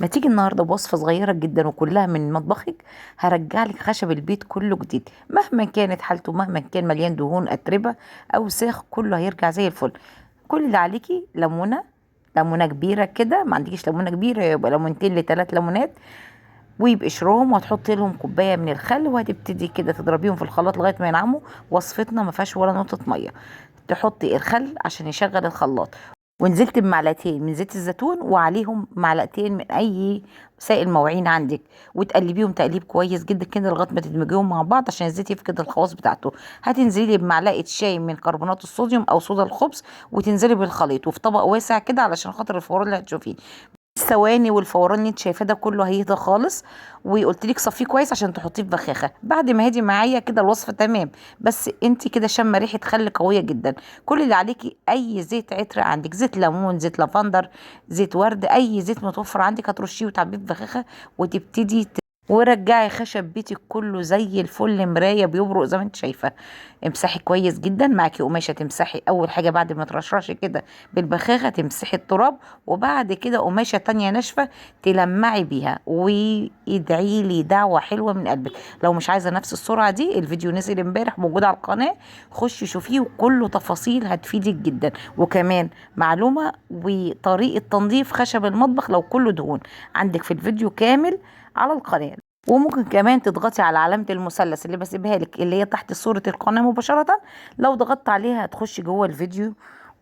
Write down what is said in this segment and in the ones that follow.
ما تيجي النهارده بوصفه صغيره جدا وكلها من مطبخك. هرجع لك خشب البيت كله جديد، مهما كانت حالته، مهما كان مليان دهون اتربه او ساخ، كله هيرجع زي الفل. كل اللي عليكي ليمونه، ليمونه كبيره كده. ما عندكيش ليمونه كبيره يبقى ليمونتين لثلاث ليمونات، وبقشرهم، وهتحطي لهم كوبايه من الخل، وهتبتدي كده تضربيهم في الخلاط لغايه ما ينعموا. وصفتنا ما فيهاش ولا نقطه ميه. تحطي الخل عشان يشغل الخلاط، ونزلت بمعلقتين من زيت الزيتون وعليهم معلقتين من اي سائل مواعين عندك، وتقلبيهم تقليب كويس جدا كده لغايه ما تدمجيهم مع بعض عشان الزيت يفقد الخواص بتاعته. هتنزلي بمعلقه شاي من كربونات الصوديوم او صودا الخبز، وتنزلي بالخليط وفي طبق واسع كده علشان خاطر الفوران اللي هتشوفيه. الثواني والفوران اللي انت شايفاه ده كله هيهدى خالص. وقلت لك صفيه كويس عشان تحطيه في بخاخه. بعد ما هدي معايا كده الوصفه تمام، بس انت كده شامه ريحه خل قويه جدا. كل اللي عليكي اي زيت عطر عندك، زيت ليمون، زيت لافندر، زيت ورد، اي زيت متوفر عندك هترشيه وتعبيه في بخاخه، وتبتدي ورجعي خشب بيتك كله زي الفل، مرايه بيبرق زي ما انت شايفه. امسحي كويس جدا. معاكي قماشه تمسحي اول حاجه بعد ما ترشرشي كده بالبخاخه، تمسحي التراب، وبعد كده قماشه تانية ناشفه تلمعي بيها، وادعي لي دعوه حلوه من قلبك. لو مش عايزه نفس السرعه دي، الفيديو نزل امبارح موجود على القناه، خشي شوفيه وكله تفاصيل هتفيدك جدا. وكمان معلومه وطريقه تنظيف خشب المطبخ لو كله دهون، عندك في الفيديو كامل على القناه. وممكن كمان تضغطي على علامة المثلث اللي بسيبها لك، اللي هي تحت صورة القناة مباشرة. لو ضغطت عليها هتخشي جوه الفيديو.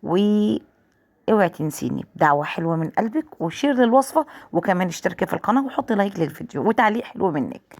واوعي تنسيني بدعوة حلوة من قلبك، وشير للوصفة، وكمان اشتركي في القناة، وحطي لايك للفيديو وتعليق حلو منك.